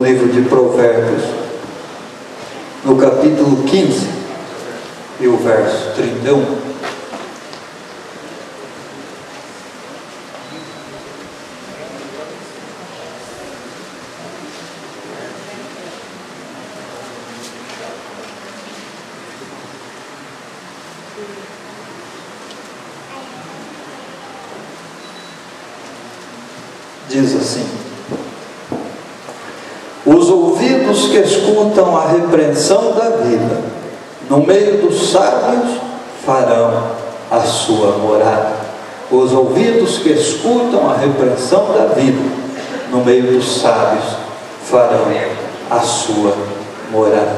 livro de Provérbios, no capítulo 15 e o verso 31. Diz assim: os ouvidos que escutam a repreensão da vida, no meio dos sábios farão a sua morada. Os ouvidos que escutam a repreensão da vida, no meio dos sábios farão a sua morada.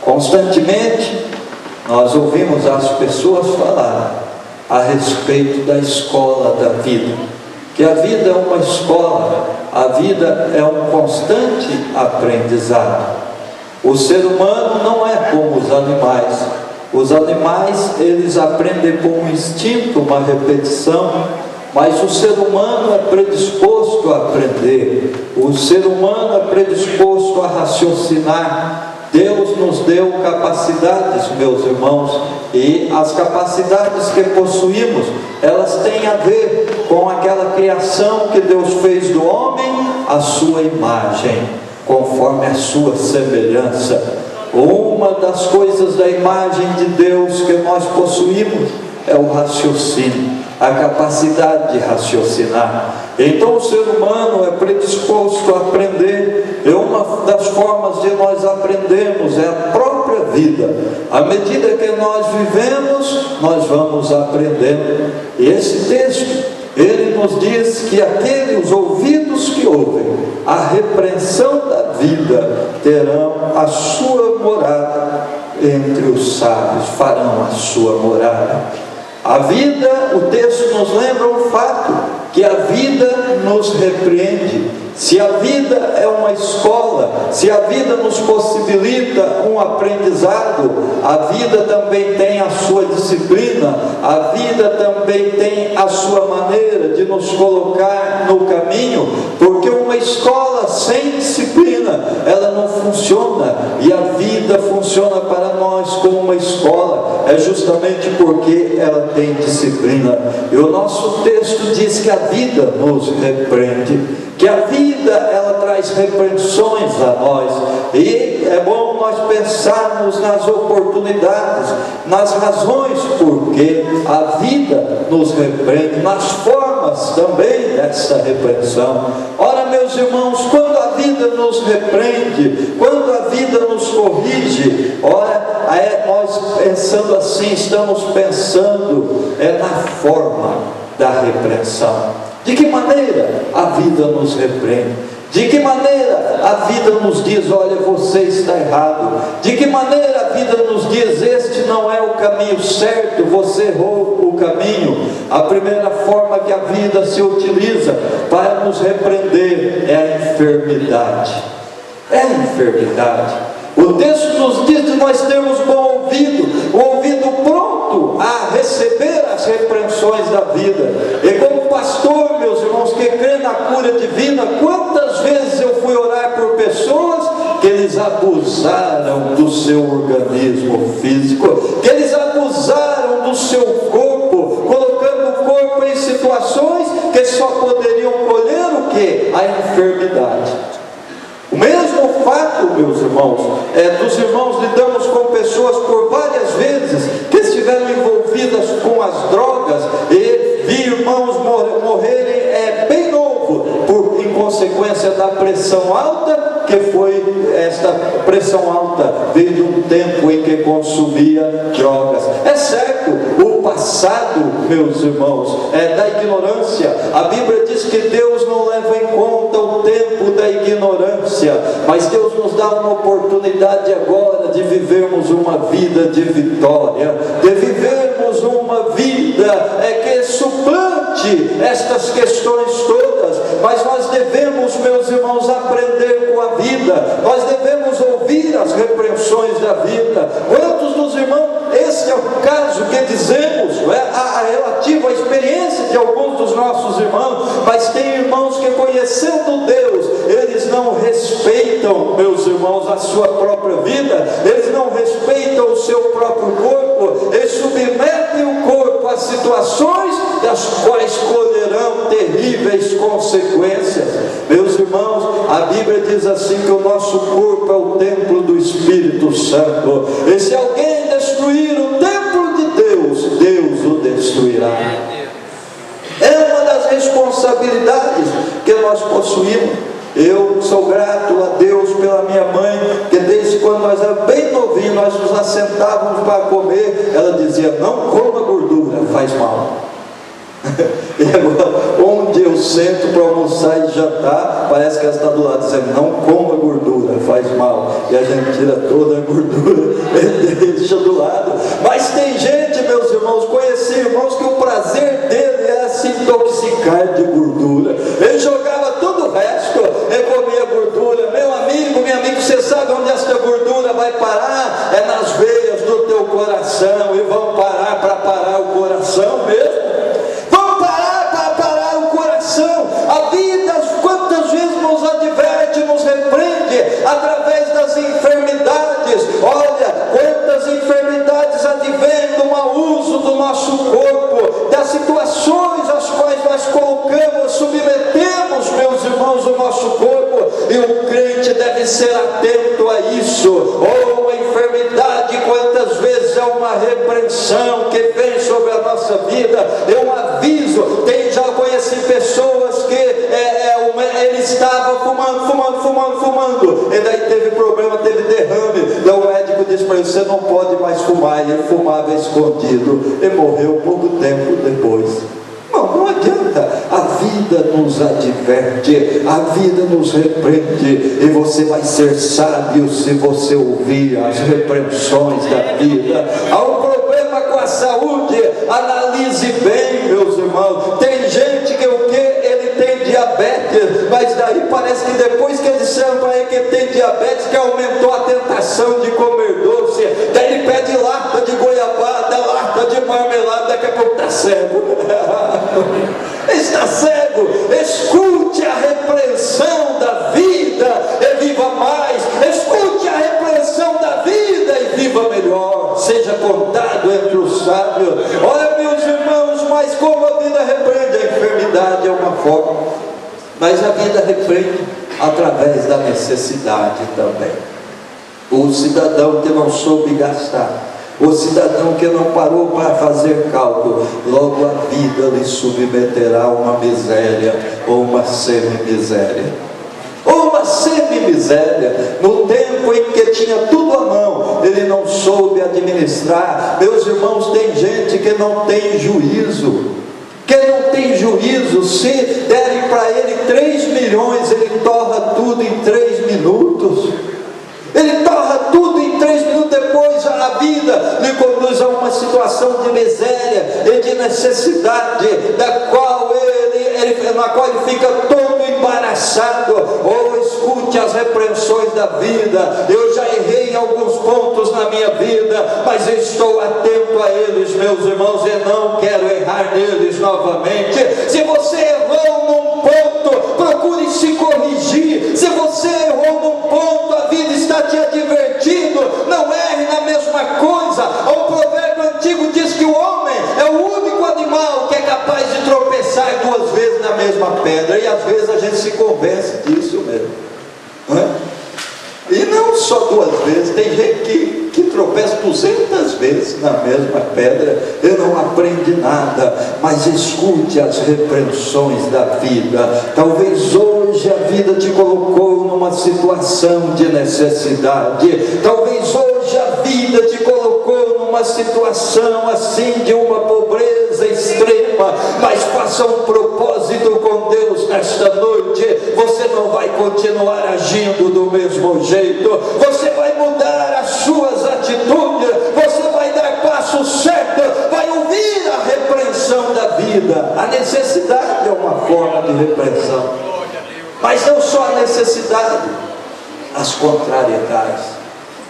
Constantemente nós ouvimos as pessoas falar a respeito da escola da vida, que a vida é uma escola, a vida é um constante aprendizado. O ser humano não é como os animais. Os animais, eles aprendem por um instinto, uma repetição, mas o ser humano é predisposto a aprender, o ser humano é predisposto a raciocinar. Deus nos deu capacidades, meus irmãos, e as capacidades que possuímos, elas têm a ver com aquela criação que Deus fez do homem, a sua imagem, conforme a sua semelhança. Uma das coisas da imagem de Deus que nós possuímos é o raciocínio, a capacidade de raciocinar. Então o ser humano é predisposto a aprender, e uma das formas de nós aprendermos é a própria vida. À medida que nós vivemos, nós vamos aprendendo. E esse texto, ele nos diz que os ouvidos que ouvem a repreensão da vida terão a sua morada entre os sábios, farão a sua morada. A vida, o texto nos lembra um fato, que a vida nos repreende. Se a vida é uma escola, se a vida nos possibilita um aprendizado, a vida também tem a sua disciplina, a vida também tem a sua maneira de nos colocar no caminho, porque uma escola sem disciplina, ela não funciona, e a vida funciona para nós como uma escola, é justamente porque ela tem disciplina. E o nosso texto diz que a vida nos repreende, que a vida ela traz repreensões a nós, e é bom nós pensarmos nas oportunidades, nas razões porque a vida nos repreende, nas formas também dessa repreensão. Ora, meus irmãos, quando a vida nos repreende, quando a vida nos corrige, ora, nós pensando assim, estamos pensando na forma da repreensão. De que maneira a vida nos repreende? De que maneira a vida nos diz, olha, você está errado? De que maneira a vida nos diz, este não é o caminho certo, você errou o caminho? A primeira forma que a vida se utiliza para nos repreender é a enfermidade. É a enfermidade. O texto nos diz que nós temos bom ouvido, o ouvido pronto a receber as repreensões da vida. E como pastor, meus irmãos, que crê na cura divina, quantas vezes eu fui orar por pessoas que eles abusaram do seu organismo físico, que eles abusaram do seu corpo, colocando o corpo em situações que só poderiam colher o quê? A enfermidade. O mesmo fato, meus irmãos, dos irmãos lidamos com pessoas por várias vezes que estiveram envolvidas com as drogas, e vi irmãos morrerem bem novo, em consequência da pressão alta, que foi esta pressão alta, veio de um tempo em que consumia drogas. É certo, o passado, meus irmãos, é da ignorância. A Bíblia diz que Deus não leva em conta o tempo da ignorância, mas Deus nos dá uma oportunidade agora de vivermos uma vida de vitória, de vivermos uma vida que suplante estas questões todas. Mas nós devemos, meus irmãos, aprender com a vida, nós devemos ouvir as repreensões da vida. Quantos dos irmãos, esse é o caso que dizemos, relativo à experiência de alguns dos nossos irmãos, mas tem irmãos que, conhecendo Deus, eles não respeitam respeitam, meus irmãos, a sua própria vida, eles não respeitam o seu próprio corpo, eles submetem o corpo a situações das quais colherão terríveis consequências. Meus irmãos, a Bíblia diz assim que o nosso corpo é o templo do Espírito Santo, e se alguém destruir o templo de Deus, Deus o destruirá. É uma das responsabilidades que nós possuímos. Eu sou grato a Deus pela minha mãe, que desde quando nós éramos bem novinhos, nós nos assentávamos para comer, ela dizia: não coma gordura, faz mal. E agora, onde eu sento para almoçar e jantar, parece que ela está do lado dizendo: não coma gordura, faz mal. E a gente tira toda a gordura e deixa do lado. Mas tem gente, meus irmãos, conheci irmãos que o prazer dele era se intoxicar de gordura. Ele jogava todo o resto, ele comia gordura. Meu amigo, minha amiga, você sabe onde essa gordura vai parar? É nas veias do teu coração, e vão parar para parar o coração mesmo. A vida, quantas vezes nos adverte, nos repreende através das enfermidades. Olha, quantas enfermidades advêm do mau uso do nosso corpo, das situações às quais nós colocamos, submetemos, meus irmãos, o nosso corpo. E o crente deve ser atento a isso. A enfermidade, quantas vezes é uma repreensão que vem sobre a nossa vida, é um aviso. Já conheci pessoas que ele estava fumando, e daí teve problema, teve derrame, e o médico disse para ele: você não pode mais fumar. E ele fumava escondido e morreu pouco tempo depois. Não adianta, a vida nos adverte, a vida nos repreende, e você vai ser sábio se você ouvir as repreensões da vida. Há um problema com a saúde, analise bem, meus irmãos. Tem gente que ele tem diabetes, mas daí parece que depois que disseram para ele que tem diabetes, que aumentou a tentação de comer doce, daí ele pede lata de goiabada, lata de marmelada, daqui a pouco está cego. Está cego. Escute a repreensão da vida e viva mais. Escute a repreensão da vida e viva melhor. Seja contado entre os sábios. Olha, meus irmãos, mas como a vida repreende, a enfermidade é uma forma, mas a vida repreende através da necessidade também. O cidadão que não soube gastar, o cidadão que não parou para fazer cálculo, logo a vida lhe submeterá a uma miséria ou uma semi-miséria. Ou uma semi-miséria. No tempo em que tinha tudo à mão, ele não soube administrar. Meus irmãos, tem gente que não tem juízo. Se derem para ele 3 milhões, ele torra tudo em 3 minutos. Ele torra tudo em 3 minutos. Depois a vida lhe conduz a uma situação de miséria e de necessidade, na qual ele fica todo embaraçado. Escute as repreensões da vida. Eu já errei em alguns pontos na minha vida, mas eu estou atento a eles, meus irmãos, e não quero errar neles novamente. Se você errou num ponto, procure se corrigir. Se você errou num ponto, a vida está te advertindo: não erre na mesma coisa. O provérbio antigo diz que o homem é o único animal que é capaz de tropeçar 2 vezes na mesma pedra, e às vezes a gente se convence disso mesmo. E não só 2 vezes, tem gente que tropeça 200 vezes na mesma pedra e não aprende nada. Mas escute as repreensões da vida. Talvez hoje a vida te colocou numa situação de necessidade. Talvez hoje a vida te colocou numa situação assim de uma pobreza extrema, mas faça um propósito com Deus nesta noite. Você não vai continuar agindo do mesmo jeito, você vai mudar as suas atitudes, você vai dar passo certo, vai ouvir a repreensão da vida. A necessidade é uma forma de repreensão, mas não só a necessidade, as contrariedades.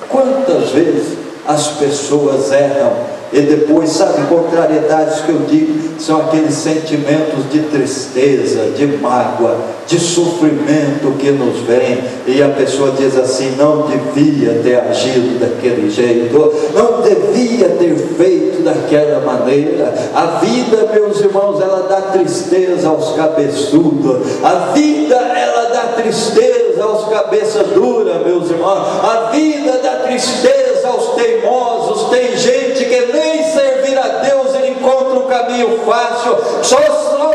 Quantas vezes as pessoas erram E depois, sabe, contrariedades que eu digo, são aqueles sentimentos de tristeza, de mágoa, de sofrimento que nos vem, e a pessoa diz assim: não devia ter agido daquele jeito, não devia ter feito daquela maneira. A vida, meus irmãos, ela dá tristeza aos cabeçudos, a vida ela dá tristeza aos cabeças duras, meus irmãos, a vida dá tristeza aos teimosos. Tem gente que nem servir a Deus ele encontra um caminho fácil, só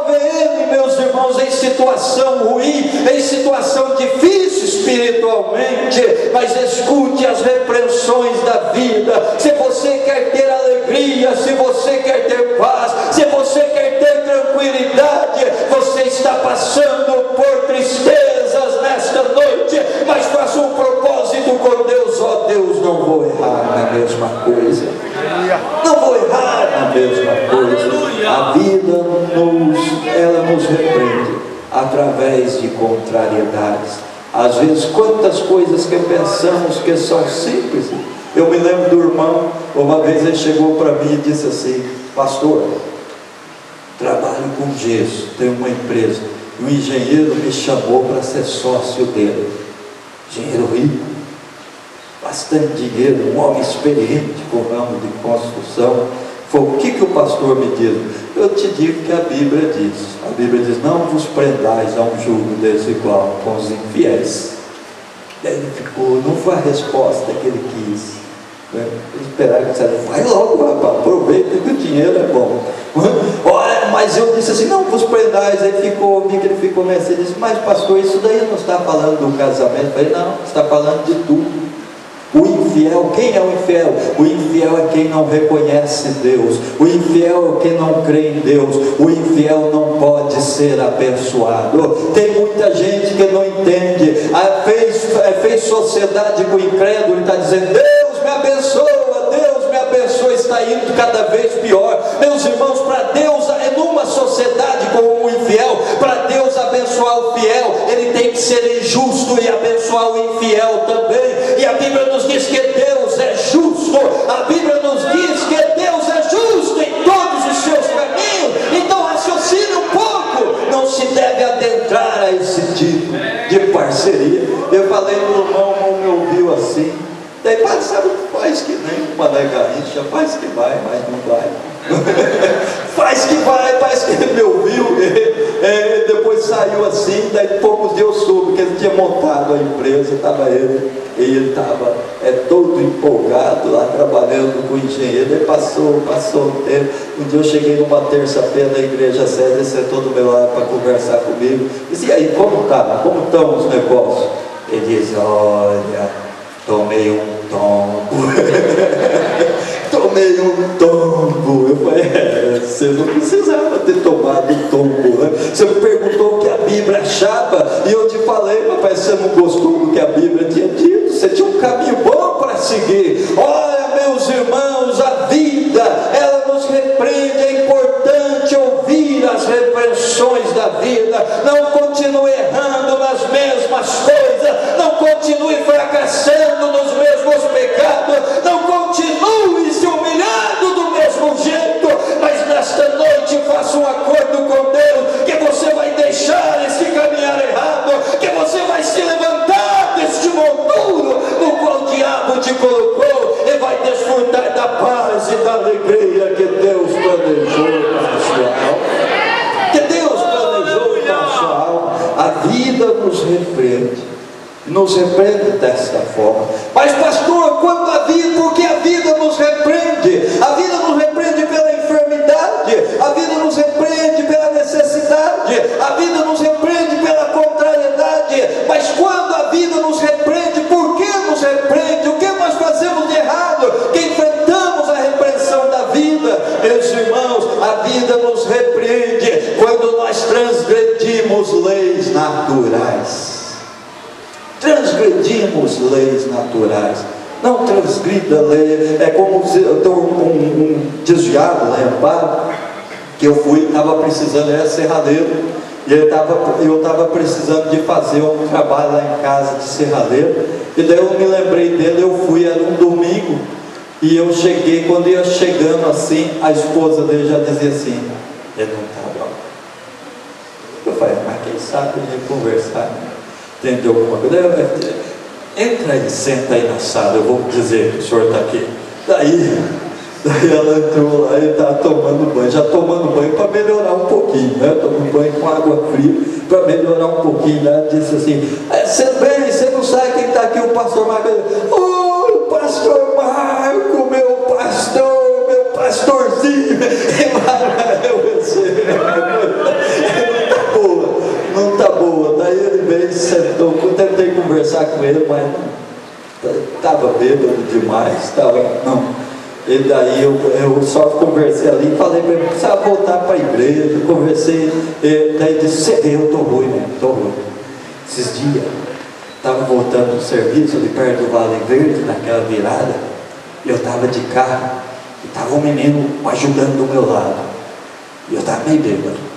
vê ele, meus irmãos, em situação ruim, em situação difícil espiritualmente. Mas escute as repreensões da vida. Se você quer ter alegria, se você quer ter paz, se você quer ter tranquilidade, você está passando por tristezas nesta noite, mas faça um propósito com Deus. Ó Deus, não vou errar na mesma coisa, não vou errar na mesma coisa. A vida ela nos repreende através de contrariedades. Às vezes, quantas coisas que pensamos que são simples. Eu me lembro do irmão, uma vez ele chegou para mim e disse assim: pastor, trabalho com gesso, tenho uma empresa, e o engenheiro me chamou para ser sócio dele. Engenheiro rico, bastante dinheiro, um homem experiente com o ramo de construção. O que o pastor me diz? Eu te digo que a Bíblia diz. A Bíblia diz: não vos prendais a um jugo desigual com os infiéis. Daí ele ficou, não foi a resposta que ele quis. Esperar que você vai logo, rapaz, aproveita que o dinheiro é bom. Olha, mas eu disse assim: não vos prendais. Aí ficou, vi que ele ficou meio assim, disse: mas pastor, isso daí não está falando do casamento? Eu falei: não, está falando de tudo. O infiel, quem é o infiel? O infiel é quem não reconhece Deus. O infiel é quem não crê em Deus. O infiel não pode ser abençoado. Tem muita gente que não entende, fez sociedade com o incrédulo e está dizendo: Deus me abençoa, Deus me abençoa. Está indo cada vez pior. Meus irmãos, para Deus, numa sociedade como o infiel, para Deus abençoar o fiel, ele tem que ser injusto e abençoar o infiel também. E a Bíblia nos diz que Deus é justo. A Bíblia nos diz que Deus é justo em todos os seus caminhos. Então raciocine um pouco. Não se deve adentrar a esse tipo de parceria. Eu falei para o irmão, me ouviu assim. Daí, pai, sabe, faz que nem uma garrincha, faz que vai, mas não vai. Faz que vai, parece que ele me ouviu. Depois saiu assim. Daí poucos dias eu soube que ele tinha montado a empresa. Estava ele, e ele estava todo empolgado lá trabalhando com o engenheiro. Aí passou um tempo. Um dia eu cheguei numa terça-feira na igreja sede, ele sentou do meu lado para conversar comigo. Disse: e aí, como estão os negócios? Ele disse: olha, tomei um tombo. Tomei um tombo. Eu falei: você não precisava ter tomado um tombo, né? Você me perguntou o que a Bíblia achava, e eu te falei: papai, você não gostou do que a Bíblia tinha dito, você tinha um caminho bom para seguir. Olha, meus irmãos, a vida, ela nos repreende. É importante ouvir as repreensões da vida. Não continue errando nas mesmas coisas, não continue fracassando nos mesmos pecados, não continue se humilhando do mesmo jeito. Mas nesta noite faça um acordo com Deus, que você vai deixar esse caminhar errado, que você vai se levantar deste monturo no qual o diabo te colocou, e vai desfrutar da paz e da alegria que Deus planejou para a sua alma. Que Deus planejou para a sua alma. A vida nos repreende desta forma. Mas pastor, quando a vida, porque a vida nos repreende? A vida nos repreende pela enfermidade, a vida nos repreende pela necessidade, a vida nos repreende pela contrariedade. Mas quando a vida nos repreende, por que nos repreende? O que nós fazemos de errado que enfrentamos a repreensão da vida? Meus irmãos, a vida nos repreende quando nós transgredimos leis naturais. Transgredimos leis naturais. Não transgrida lei. É como eu tenho um desviado lá em Amparo, que eu fui, estava precisando, era serralheiro, e eu estava precisando de fazer um trabalho lá em casa de serralheiro, e daí eu me lembrei dele. Eu fui, era um domingo, E eu cheguei, quando ia chegando assim, a esposa dele já dizia assim: ele não está bom. Eu falei: mas quem sabe a gente conversar, entendeu alguma coisa? Entra aí, senta aí na sala, eu vou dizer que o senhor está aqui. Daí ela entrou lá, ele estava tomando banho, já tomando banho para melhorar um pouquinho, né? Tomando banho com água fria para melhorar um pouquinho. Ela disse assim: você não sabe quem está aqui? O pastor Marco. Oh, pastor Marco, meu pastor, meu pastorzinho. Não está boa. Daí ele veio e sentou. Eu tentei conversar com ele, mas estava bêbado demais, não. E daí eu só conversei ali, falei para ele: precisava voltar para a igreja. Conversei, daí disse: eu estou ruim, né? Estou ruim. Esses dias, estava voltando do serviço ali perto do Vale Verde, naquela virada, e eu estava de carro, e estava um menino ajudando do meu lado, e eu estava meio bêbado.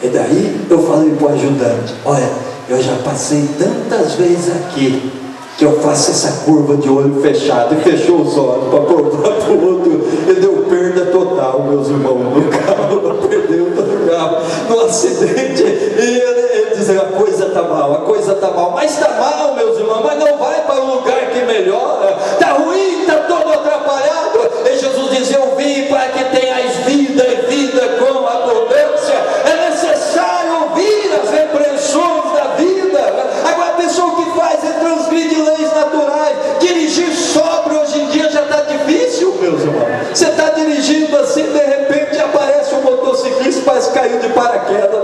E daí eu falei para o ajudante: olha, eu já passei tantas vezes aqui, que eu faço essa curva de olho fechado, e fechou os olhos para provar para o outro. Ele deu perda total, meus irmãos, no carro, perdeu todo o carro, no acidente. E ele dizia: a coisa está mal, mas está mal, meus irmãos, mas não vai para um lugar que melhora, está ruim, está todo atrapalhado. E Jesus dizia: eu vim para que tenhais vida e vida com abundância. É necessário ouvir as repreensões da vida. Agora a pessoa que faz é transgredir leis naturais. Dirigir sóbrio hoje em dia já está difícil, meus irmãos. Você está dirigindo assim, de repente aparece um motociclista, parece que caiu de paraquedas.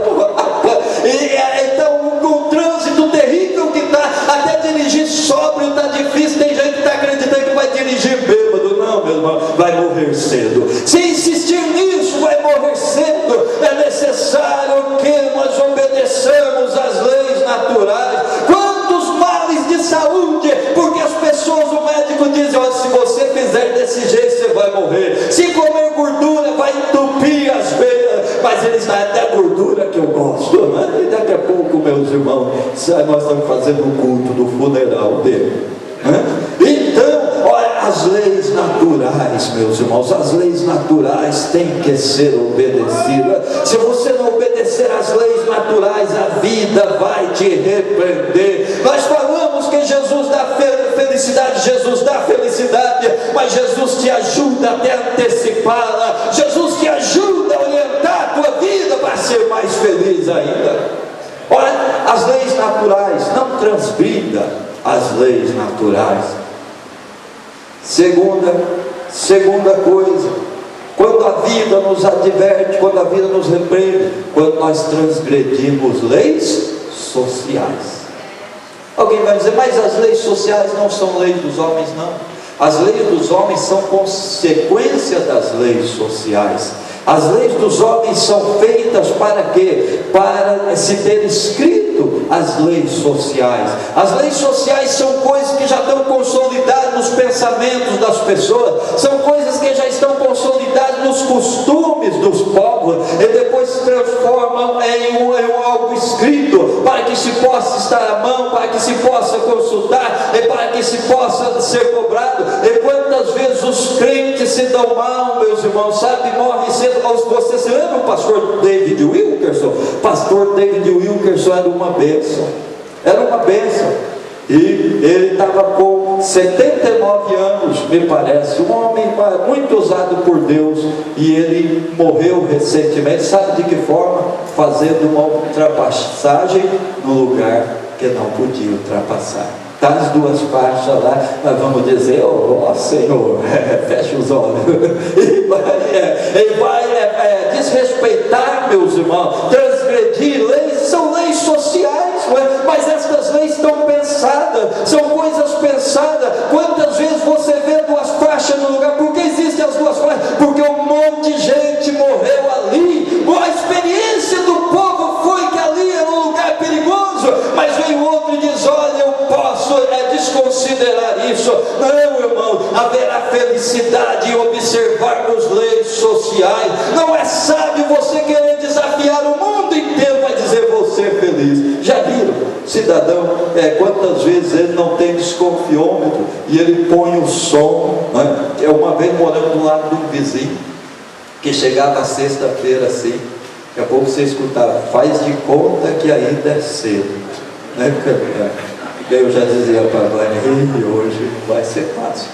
Então o trânsito terrível que está, até dirigir sóbrio está difícil. Tem gente que está acreditando que vai dirigir bêbado. Não, meu irmão, vai morrer cedo. Se insistir nisso, vai morrer cedo. É necessário que nós obedeçamos às leis naturais. Quantos males de saúde, porque as pessoas, o médico diz: olha, se você fizer desse jeito, você vai morrer. Se comer gordura, vai entupir as veias. Mas eles dão até a gordura que eu gosto, né? E daqui a pouco, meus irmãos, nós estamos fazendo o culto do funeral dele, né? Então, olha, as leis naturais, meus irmãos, as leis naturais têm que ser obedecidas. Se você não obedecer às leis naturais, a vida vai te repreender. Nós falamos que Jesus dá felicidade, mas Jesus te ajuda até antecipá-la. Jesus te ajuda a orientar a tua vida para ser mais feliz ainda. Olha, as leis naturais, não transgrida as leis naturais. Segunda coisa, quando a vida nos adverte, quando a vida nos repreende, quando nós transgredimos leis sociais. Alguém vai dizer: mas as leis sociais não são leis dos homens. Não, as leis dos homens são consequência das leis sociais. As leis dos homens são feitas para quê? Para se ter escrito as leis sociais. As leis sociais são coisas que já estão consolidadas nos pensamentos das pessoas, são coisas que já estão consolidadas nos costumes dos povos, e depois se transformam em algo escrito, para que se possa estar à mão, para que se possa consultar, e para que se possa ser cobrado. E quantas vezes os crentes se dão mal, meus irmãos, sabe, morrem cedo. Você se lembra o pastor David Wilkerson? Pastor David Wilkerson era uma bênção. E ele estava com 79 anos, me parece, um homem muito usado por Deus, e ele morreu recentemente. Sabe de que forma? Fazendo uma ultrapassagem no lugar que não podia ultrapassar. Está as duas faixas lá, nós vamos dizer: ó Senhor, fecha os olhos. E vai desrespeitar, meus irmãos, transgredir leis. São leis sociais, mas estas leis estão pensadas, são coisas pensadas. Quantas vezes você vê duas faixas no lugar? Por que existem as duas faixas? Porque um monte de gente morreu ali. A experiência do povo foi que ali era um lugar perigoso, mas vem outro e diz: olha, eu posso desconsiderar isso. Não, irmão, haverá felicidade em observarmos leis sociais. Não é sábio você querer desafiar o mundo inteiro para dizer: você é feliz. Já viram? Cidadão, quantas vezes ele não tem desconfiômetro, e ele põe o som, né? Eu uma vez morando do lado de um vizinho, que chegava sexta-feira assim, daqui a pouco você escutava, faz de conta que ainda é cedo, né? Eu já dizia para a Vânia, hoje não vai ser fácil.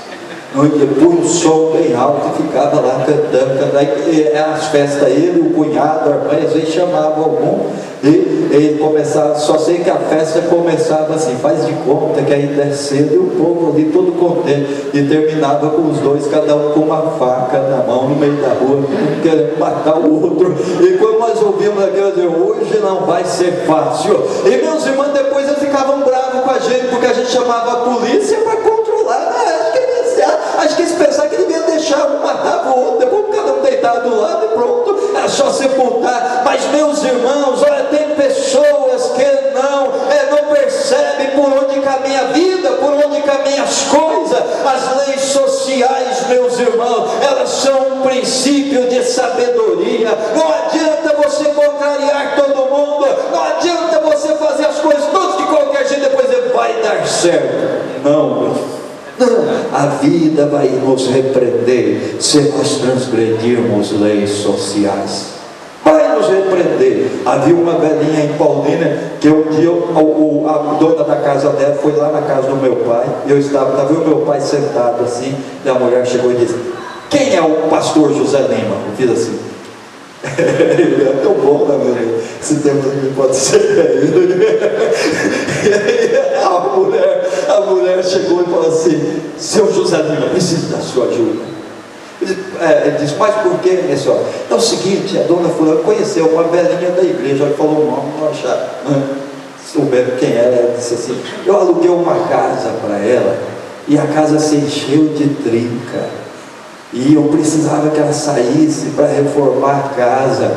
Ele punha o som bem alto e ficava lá cantando. Aí as festas, ele, o cunhado, a irmã, às vezes chamavam algum, e ele começava, só sei que a festa começava assim, faz de conta que ainda é cedo, e o povo ali todo contente, e terminava com os dois, cada um com uma faca na mão, no meio da rua, um querendo matar o outro. E quando nós ouvimos aquilo, eu disse, hoje não vai ser fácil. E meus irmãos depois eles ficavam bravos com a gente, porque a gente chamava a polícia para controlar. Acho que eles pensaram que deviam deixar um matar o outro, depois cada um deitado do lado e pronto, é só sepultar. Mas meus irmãos, olha, tem pessoas que não percebem por onde caminha a vida, por onde caminham as coisas. As leis sociais, meus irmãos, elas são um princípio de sabedoria. Não adianta você contrariar todo mundo, não adianta você fazer as coisas todas de qualquer jeito, depois vai dar certo. Não, a vida vai nos repreender se nós transgredirmos leis sociais. Vai nos repreender. Havia uma velhinha em Paulínia que um dia a dona da casa dela foi lá na casa do meu pai. Eu estava o meu pai sentado assim, e a mulher chegou e disse: quem é o pastor José Lima? Eu fiz assim. Ele é tão bom, né, meu Deus? Esse tempo não pode ser ele. A mulher chegou e falou assim: seu José Lima, preciso da sua ajuda. Ele disse: mas por quê, minha senhora? É o seguinte, a dona fulana conheceu uma velhinha da igreja, ela falou o nome, não acharam, souberam quem era. Ela disse assim: eu aluguei uma casa para ela, e a casa se encheu de trinca, e eu precisava que ela saísse para reformar a casa.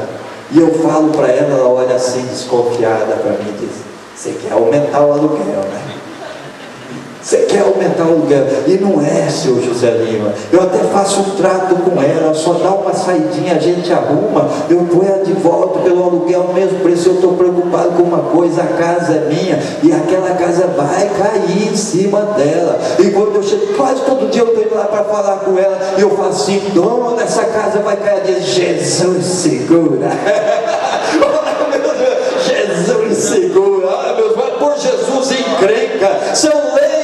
E eu falo para ela, ela olha assim desconfiada para mim e diz: você quer aumentar o aluguel, né? Você quer aumentar o aluguel? E não é, seu José Lima. Eu até faço um trato com ela, só dá uma saidinha, a gente arruma, eu ponho ela de volta pelo aluguel ao mesmo preço. Eu estou preocupado com uma coisa: a casa é minha e aquela casa vai cair em cima dela. E quando eu chego, quase todo dia eu estou indo lá para falar com ela, e eu falo assim: dona, essa casa vai cair. Ela diz: Jesus segura. Jesus segura. Ah, meus irmãos, por Jesus encrenca. São leis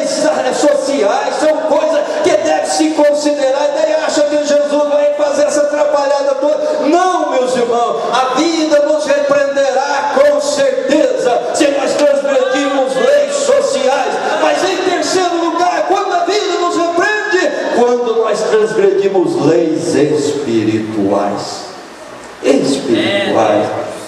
sociais, são coisas que deve se considerar. E daí acha que Jesus vai fazer essa atrapalhada toda. Não, meus irmãos, a vida nos repreenderá com certeza se nós transgredirmos leis sociais. Mas em terceiro lugar, quando a vida nos repreende, quando nós transgredimos leis espirituais.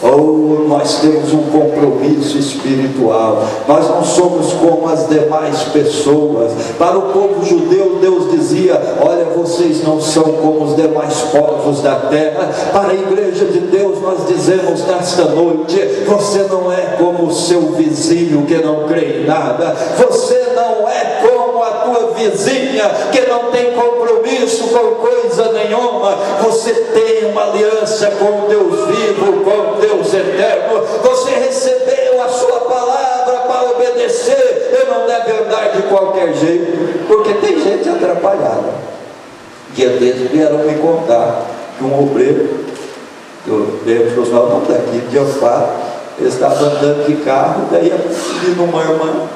Oh, nós temos um compromisso espiritual. Nós não somos como as demais pessoas. Para o povo judeu, Deus dizia: olha, vocês não são como os demais povos da terra. Para a igreja de Deus, nós dizemos nesta noite: você não é como o seu vizinho que não crê em nada. Você não é como a tua vizinha que não tem compromisso com coisa nenhuma. Você tem uma aliança com Deus vivo, com Deus eterno. Você recebeu a sua palavra para obedecer e não deve andar de qualquer jeito, porque tem gente atrapalhada. Dia desses vieram me contar que um obreiro, eu lembro que os nós daqui de Amparo, ele estava andando de carro, daí vindo uma irmã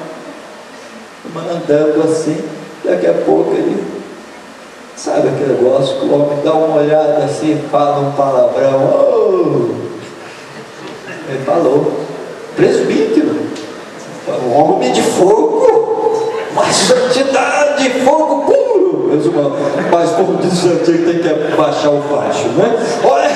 andando assim, daqui a pouco ele, sabe aquele negócio que o homem dá uma olhada assim, fala um palavrão. Ele falou: presbítero, um homem de fogo, uma santidade, fogo puro. Meus irmãos, mas como diz o antigo, tem que baixar o baixo, né? Olha,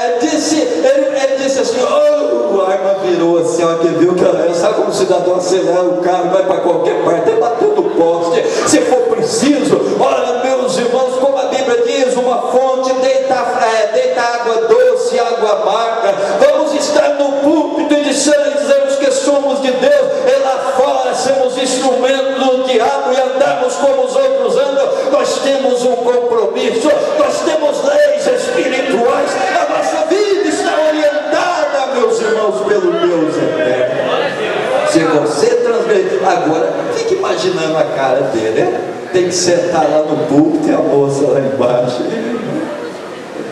ele disse assim: oh, a arma virou assim, ó, que viu que ela, sabe como o cidadão acelera o carro, vai para qualquer parte, até batendo no poste, se for preciso. Olha, meus irmãos, como a Bíblia diz, uma fonte deita água doce, água amarga. Vamos estar no púlpito e dizemos que somos de Deus, e lá fora somos instrumentos do diabo e andamos como os outros andam. Nós temos um compromisso, nós temos leis espirituais. A nossa vida está orientada, meus irmãos, pelo Deus eterno. Se você transgredir, agora fique imaginando imaginando a cara dele, né? Tem que sentar lá no púlpito e a moça lá embaixo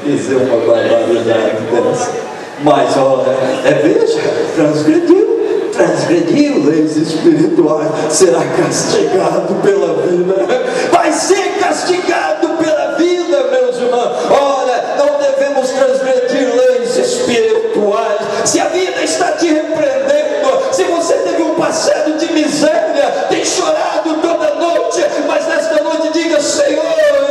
dizer uma barbaridade dessa. Mas olha, veja, transgrediu leis espirituais, será castigado pela vida, vai ser castigado pela vida, meus irmãos. Olha, não devemos transgredir leis espirituais. Se a vida está te repreendendo, se você teve um passado de miséria, tem chorado toda noite, mas nesta noite diga: Senhor,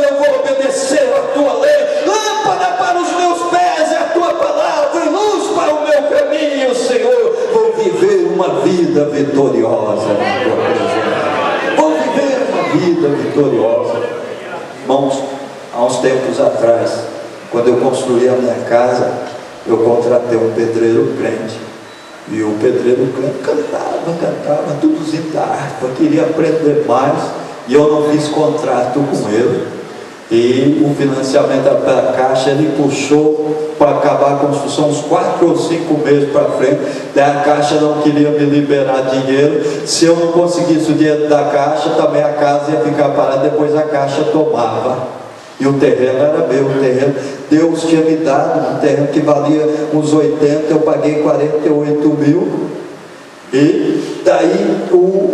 eu vou obedecer a tua lei. Lâmpada para os meus pés é a tua palavra, e luz para o meu caminho, Senhor. Vou viver uma vida vitoriosa na tua presença. Vou viver uma vida vitoriosa. Irmãos, há uns tempos atrás, quando eu construí a minha casa, eu contratei um pedreiro crente. E o pedreiro crente cantava, tudozinho da harpa, queria aprender mais, e eu não fiz contrato com ele. E o financiamento da Caixa, ele puxou para acabar a construção uns 4 ou 5 meses para frente. Daí a Caixa não queria me liberar dinheiro. Se eu não conseguisse o dinheiro da Caixa, também a casa ia ficar parada, depois a Caixa tomava. E o terreno era meu, o terreno Deus tinha me dado, um terreno que valia uns 80, eu paguei 48 mil. E daí o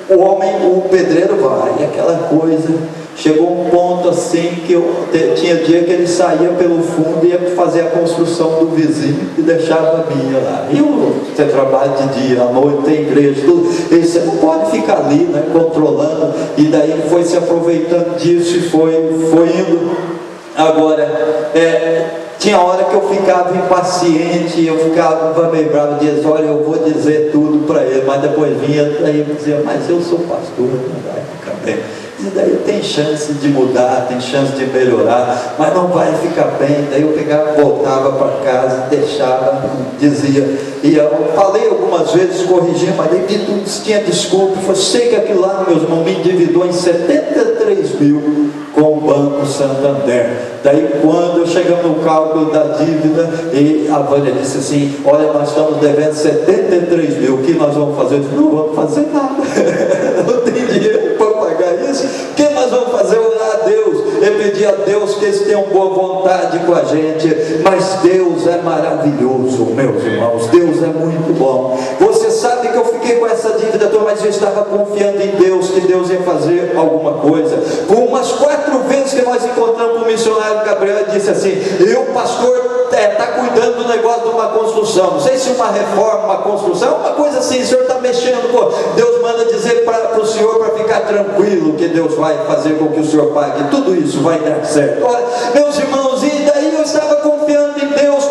homem, o pedreiro vai, aquela coisa. Chegou um ponto assim que tinha dia que ele saía pelo fundo e ia fazer a construção do vizinho e deixava a minha lá. E você trabalha de dia, à noite, tem igreja, tudo. E você não pode ficar ali, né, controlando. E daí foi se aproveitando disso e foi indo. Agora, tinha hora que eu ficava impaciente, eu ficava meio bravo, dizia: olha, eu vou dizer tudo para ele, mas depois vinha, daí eu dizia: mas eu sou pastor, não vai ficar bem. E daí tem chance de mudar, tem chance de melhorar, mas não vai ficar bem. Daí eu pegava, voltava para casa, deixava, dizia, e eu falei algumas vezes, corrigia, mas daí tinha desculpa. Eu sei que aquilo lá, meus irmãos, me endividou em 73 mil com o Banco Santander. Daí quando eu chegamos no cálculo da dívida, e a Vânia disse assim: olha, nós estamos devendo 73 mil, o que nós vamos fazer? Eu disse: não vamos fazer nada, não tem dinheiro para pagar isso. O que nós vamos fazer? Orar a Deus e pedir a Deus que eles tenham boa vontade com a gente. Mas Deus é maravilhoso, meus irmãos, Deus é muito bom. Você sabe que eu fiquei com essa dívida toda, mas eu estava confiando em Deus, que Deus ia fazer alguma coisa. Por umas 4 vezes que nós encontramos o missionário Gabriel, ele disse assim: eu, pastor, está cuidando do negócio de uma construção, não sei se uma reforma, uma construção, uma coisa assim, o senhor está mexendo, pô. Deus manda dizer para o senhor para ficar tranquilo, que Deus vai fazer com que o senhor pague, tudo isso vai dar certo. Olha, meus irmãos, e daí eu estava confiando em Deus.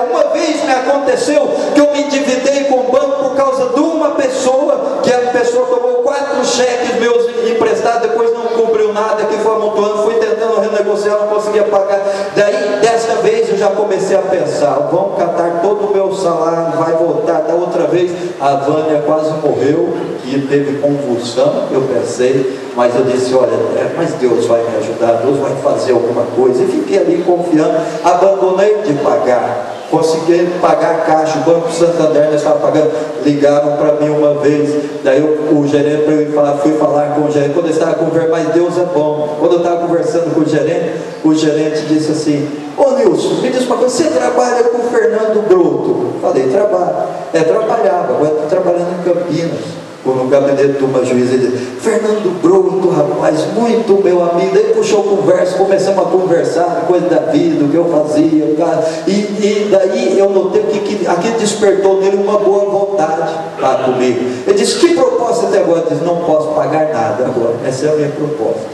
Uma vez me aconteceu que eu me endividei com o banco por causa de uma pessoa, que a pessoa tomou 4 cheques meus emprestados, depois não cobriu nada, que foi amontoando, fui tentando renegociar, não conseguia pagar. Daí, desta vez, eu já comecei a pensar: vamos catar todo o meu salário, vai voltar. Da outra vez, a Vânia quase morreu, que teve convulsão, eu pensei, mas eu disse: olha, mas Deus vai me ajudar, Deus vai fazer alguma coisa. E fiquei ali confiando, abandonei de pagar. Consegui pagar a Caixa, o Banco Santander não estava pagando. Ligaram para mim uma vez, daí o gerente, para eu ir falar, fui falar com o gerente. Quando eu estava conversando, mas Deus é bom. Quando eu estava conversando com o gerente disse assim: ô Nilson, me diz uma coisa, você trabalha com o Fernando Broto? Falei: trabalho. Trabalhava, agora estou trabalhando em Campinas, no gabinete de uma juíza. Ele disse: Fernando Broto, rapaz, muito meu amigo. Daí puxou conversa, começamos a conversar, coisa da vida, o que eu fazia, e daí eu notei que aquilo despertou nele uma boa vontade para comigo. Ele disse: que proposta até agora? Eu disse: não posso pagar nada agora, essa é a minha proposta.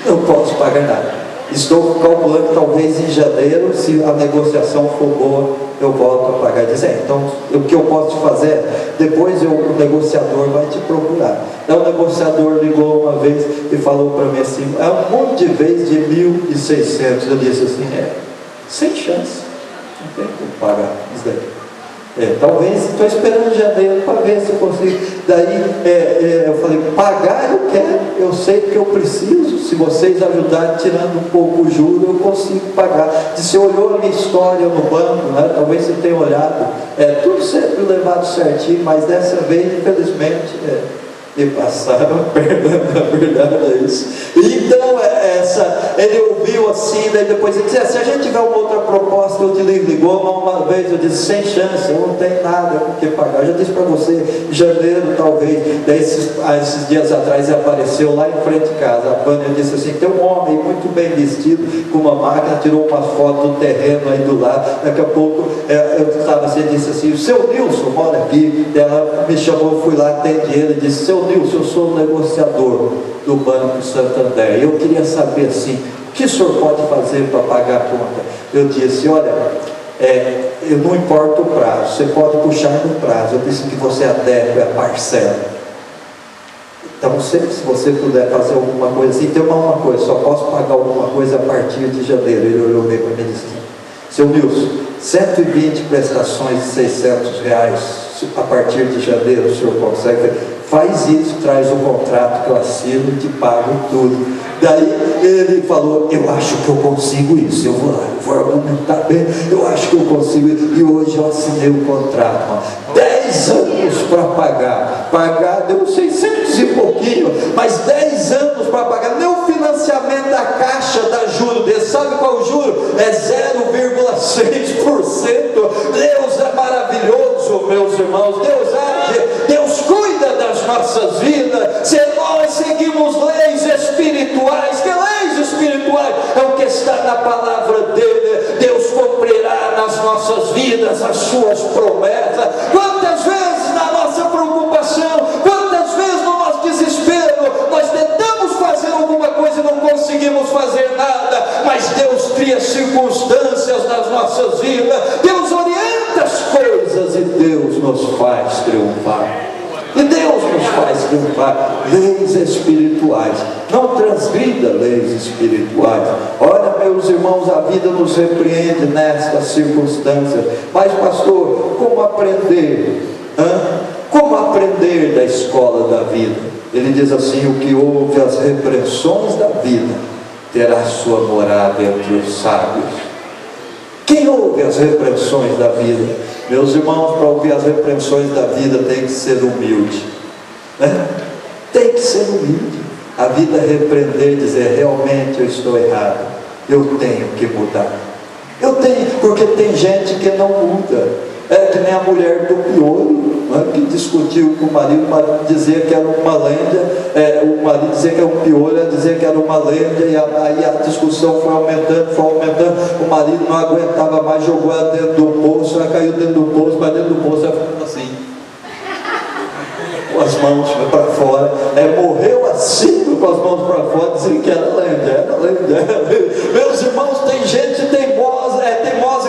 Não posso pagar nada. Estou calculando que talvez em janeiro, se a negociação for boa, eu volto a pagar. Diz: então o que eu posso te fazer? Depois o negociador vai te procurar. Então o negociador ligou uma vez e falou para mim assim: é um monte de vezes de 1.600. Eu disse assim: sem chance, não tem como pagar isso daí. Talvez estou esperando janeiro para ver se eu consigo. Daí eu falei, pagar eu quero, eu sei que eu preciso. Se vocês ajudarem tirando um pouco o juro, eu consigo pagar. Você olhou a minha história no banco, né? Talvez você tenha olhado, tudo sempre levado certinho, mas dessa vez, infelizmente, me passaram a perna, na verdade é isso. Então ele ouviu assim, daí depois ele disse, se a gente tiver uma outra proposta, eu te ligou uma vez, eu disse, sem chance, eu não tenho nada com que pagar. Eu já disse para você, em janeiro talvez. Daí esses dias atrás ele apareceu lá em frente de casa, a Vânia disse assim, tem um homem muito bem vestido, com uma máquina, tirou uma foto do terreno aí do lado. Daqui a pouco eu estava assim, disse assim, o seu Nilson mora aqui. Ela me chamou, eu fui lá, atendi ele, disse, seu Nilson, eu sou o negociador do Banco Santander, eu queria saber assim, o que o senhor pode fazer para pagar a conta? Eu disse, olha, eu não importa o prazo, você pode puxar no prazo, eu disse que você adequa a parcela. Então, se você puder fazer alguma coisa assim, tem uma coisa, só posso pagar alguma coisa a partir de janeiro. Ele olhou bem para mim e disse, seu Nilson, 120 prestações de R$600, a partir de janeiro o senhor consegue? Faz isso, traz o contrato que eu assino e te pago tudo. Daí ele falou, eu acho que eu consigo isso, eu vou lá, eu vou argumentar bem, eu acho que eu consigo isso. E hoje eu assinei o contrato, 10 anos para pagar, deu 600 e pouquinho, mas 10 anos para pagar, nem o financiamento da Caixa dá juro desse, sabe qual o juro? É 0,6%. Deus é maravilhoso, meus irmãos, Deus age, Deus cuida das nossas vidas. Se nós seguimos leis espirituais, que leis espirituais? É o que está na palavra dele. Deus cumprirá nas nossas vidas as suas promessas. Quantas vezes na nossa preocupação, quantas vezes no nosso desespero, nós tentamos fazer alguma coisa e não conseguimos fazer nada, mas Deus cria circunstâncias nas nossas vidas, Deus orienta as coisas e Deus nos faz triunfar. E Deus nos faz triunfar. Leis espirituais, não transgrida leis espirituais. Olha, meus irmãos, a vida nos repreende nestas circunstâncias. Mas pastor, como aprender? Como aprender da escola da vida? Ele diz assim, o que ouve as repreensões da vida terá sua morada entre os sábios. Quem ouve as repreensões da vida? Meus irmãos, para ouvir as repreensões da vida tem que ser humilde, né? Tem que ser humilde. A vida repreender, dizer, realmente eu estou errado, eu tenho que mudar. Eu tenho, porque tem gente que não muda. É que nem a mulher do piolho, né, que discutiu com o marido dizia que era uma lenda, o marido dizia que era um piolho, ela dizia que era uma lenda, e aí a discussão foi aumentando, o marido não aguentava mais, jogou ela dentro do poço, ela caiu dentro do poço, mas dentro do poço ela ficou assim, com as mãos para fora, morreu assim, com as mãos para fora, dizendo que era lenda. Meus irmãos, tem gente teimosa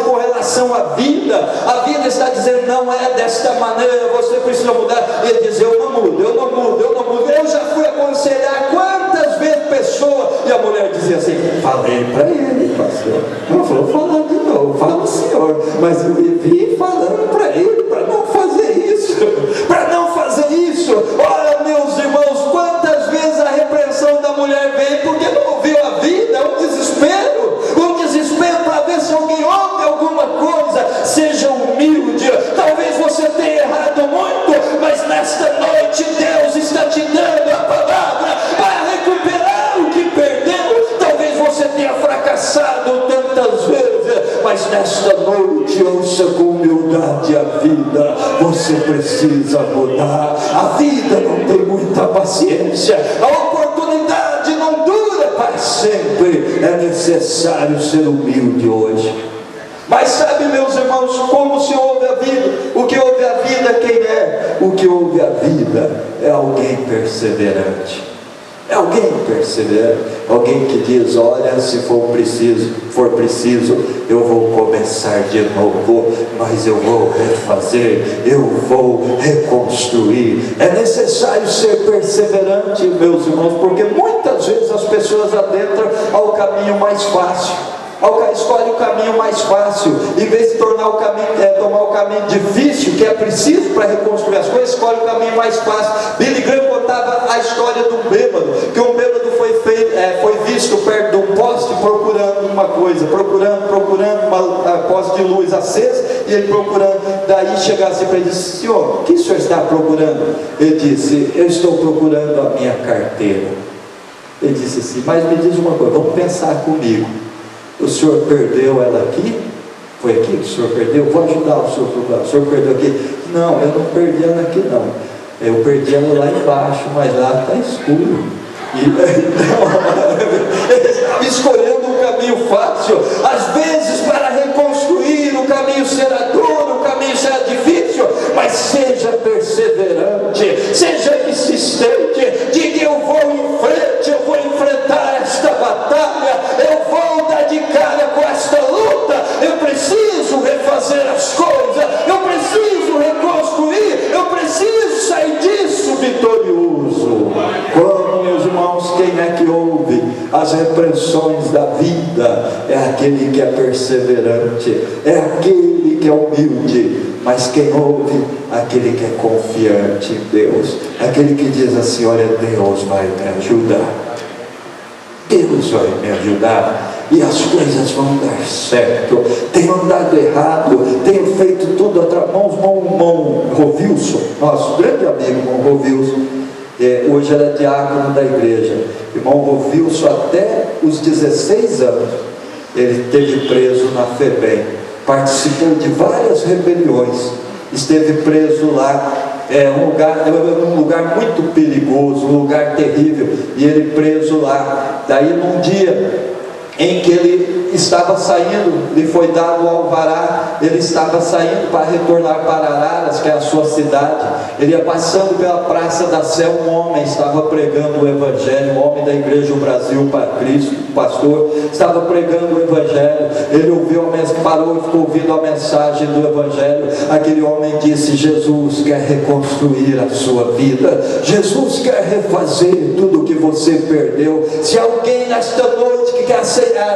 com relação à vida. A vida está dizendo, não é desta maneira, você precisa mudar. E ele diz, eu não mudo. Eu já fui aconselhar quantas vezes pessoa, e a mulher dizia assim, falei para ele, pastor, não vou falar de novo, fala o senhor, mas eu vivi falando para ele, para não fazer isso. Olha, meus irmãos, quantas vezes a repreensão da mulher vem porque não ouviu a vida, um desespero para ver se alguém ouve alguma coisa. Seja humilde. Talvez você tenha errado muito, mas nesta noite Deus está te dando a palavra para recuperar o que perdeu. Talvez você tenha fracassado tantas vezes, mas nesta noite ouça com humildade a vida. Você precisa mudar. A vida não tem muita paciência, a oportunidade não dura para sempre. É necessário ser humilde hoje. Mas sabe, meus irmãos, como se ouve a vida? O que ouve a vida quem é? O que ouve a vida é alguém perseverante. É alguém perseverante, alguém que diz, olha, se for preciso, eu vou começar de novo, mas eu vou refazer, eu vou reconstruir. É necessário ser perseverante, meus irmãos, porque muitas vezes as pessoas adentram ao caminho mais fácil. Escolhe o caminho mais fácil, em vez de tomar o caminho difícil, que é preciso para reconstruir as coisas, escolhe o caminho mais fácil. Billy Graham contava a história de um bêbado, que um bêbado foi visto perto de um poste procurando uma coisa, procurando uma poste de luz acesa, e ele procurando, daí chegasse para ele e disse: senhor, o que o senhor está procurando? Ele disse: eu estou procurando a minha carteira. Ele disse assim: mas me diz uma coisa, vamos pensar comigo, o senhor perdeu ela aqui? Foi aqui que o senhor perdeu? Vou ajudar o senhor a procurar. O senhor perdeu aqui? Não, eu não perdi ela aqui não, eu perdi ela lá embaixo, mas lá está escuro. Ele estava escolhendo um caminho fácil. Às vezes, para reconstruir, o caminho será duro, o caminho será difícil, mas seja perseverante, seja insistente, diga: eu vou em frente, eu vou enfrentar esta batalha, eu vou dar de cara com esta luta, eu preciso refazer as coisas, eu preciso reconstruir, eu preciso sair disso vitorioso. Quando, meus irmãos, quem é que ouve as repreensões da vida? É aquele que é perseverante, é aquele que é humilde. Mas quem ouve? Aquele que é confiante em Deus, aquele que diz assim: olha, Deus vai me ajudar, Deus vai me ajudar, e as coisas vão dar certo. Tenho andado errado, tenho feito tudo atrás. Irmão Rovilson, nosso grande amigo irmão Rovilson, hoje ele é diácono da igreja. Irmão Rovilson, até os 16 anos, ele esteve preso na FEBEM, participou de várias rebeliões, esteve preso lá. Um lugar muito perigoso, um lugar terrível, e ele preso lá. Daí, num dia em que ele estava saindo, lhe foi dado o alvará, ele estava saindo para retornar para Araras, que é a sua cidade. Ele ia passando pela Praça da Sé, um homem estava pregando o Evangelho, um homem da Igreja do Brasil para Cristo, um pastor, estava pregando o Evangelho. Ele ouviu parou e ficou ouvindo a mensagem do Evangelho. Aquele homem disse: Jesus quer reconstruir a sua vida, Jesus quer refazer tudo o que você perdeu. Se alguém nesta noite que quer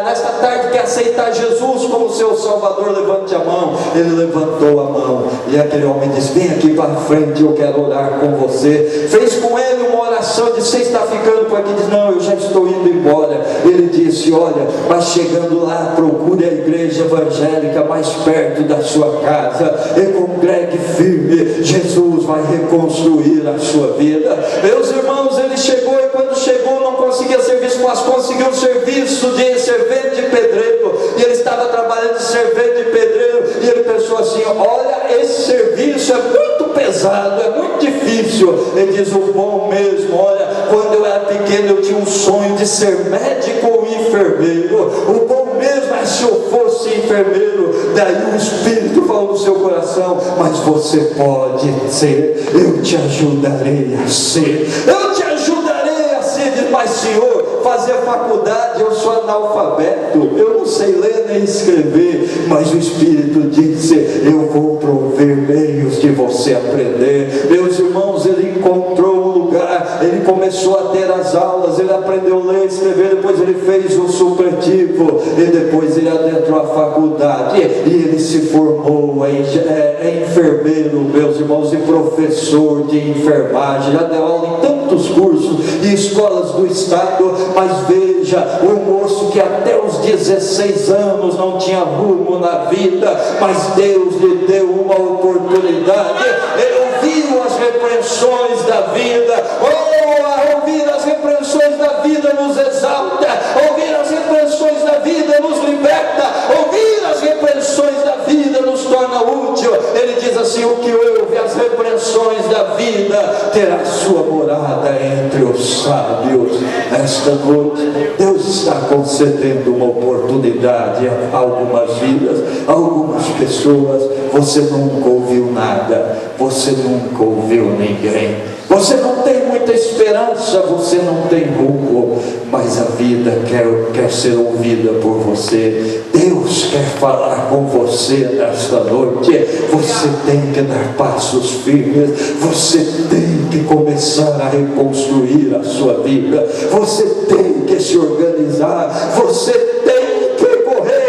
nesta tarde quer aceitar Jesus como seu Salvador, levante a mão. Ele levantou a mão, e aquele homem disse: vem aqui para frente, eu quero orar com você. Fez com ele uma oração, disse: você está ficando por aqui? Disse: não, eu já estou indo embora. Ele disse: olha, mas chegando lá, procure a igreja evangélica mais perto da sua casa e congregue firme, Jesus vai reconstruir a sua vida. Meus irmãos, ele chegou, e quando chegou não conseguia serviço, mas conseguiu um serviço de servente de pedreiro, e ele estava trabalhando de servente de pedreiro, e ele pensou assim: olha, esse serviço é muito pesado, é muito difícil. Ele diz: o bom mesmo, olha, quando eu era pequeno eu tinha um sonho de ser médico ou enfermeiro, o bom mesmo é se eu fosse enfermeiro. Daí o Espírito falou no seu coração: mas você pode ser, eu te ajudarei a ser, eu te ajudarei a ser. Diz: mas Senhor, fazer faculdade, eu sou analfabeto, eu não sei ler nem escrever. Mas o Espírito disse: eu vou prover meios de você aprender. Meus irmãos, ele encontrou um lugar, ele começou a ter as aulas, ele aprendeu a ler e escrever, depois ele fez o supletivo, e depois ele adentrou a faculdade, e ele se formou em enfermeiro, meus irmãos, e professor de enfermagem, já deu aula em tantos cursos e escolas do estado. Mas veja, o moço que até os 16 anos não tinha rumo na vida, mas Deus lhe deu uma oportunidade. Ele ouviu as repreensões da vida. Ouvir as repreensões da vida nos exalta, ouvir as repreensões da vida nos liberta, ouvir as repreensões da vida nos torna útil. Ele diz assim: o que ouve as repreensões da vida terá sua morada entre os sábios. Esta noite Deus está concedendo uma oportunidade a algumas vidas, a algumas pessoas. Você nunca ouviu nada, você nunca ouviu ninguém, você não tem muita esperança, você não tem rumo, mas a vida quer ser ouvida por você. Deus quer falar com você nesta noite. Você tem que dar passos firmes, você tem que começar a reconstruir a sua vida, você tem que se organizar, você tem que correr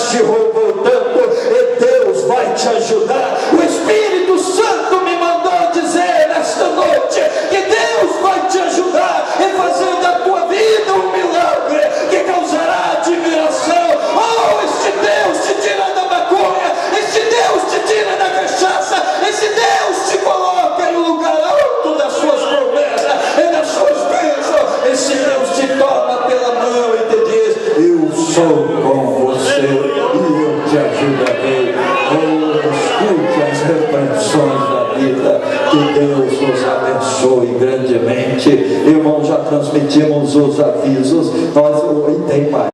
te roubou tanto, e Deus vai te ajudar. O Espírito Santo me mandou dizer nesta noite que Deus vai te ajudar e fazer da tua vida um milagre que causará admiração. Oh, este Deus te tira da maconha, este Deus te tira da cachaça, este Deus te coloca no lugar alto das suas promessas e das suas bênçãos. Este Deus te toma pela mão e te diz: eu sou com você e eu te ajudarei. Oh, escute as repreensões da vida. Que Deus nos abençoe grandemente. Irmãos, já transmitimos os avisos. E tem mais.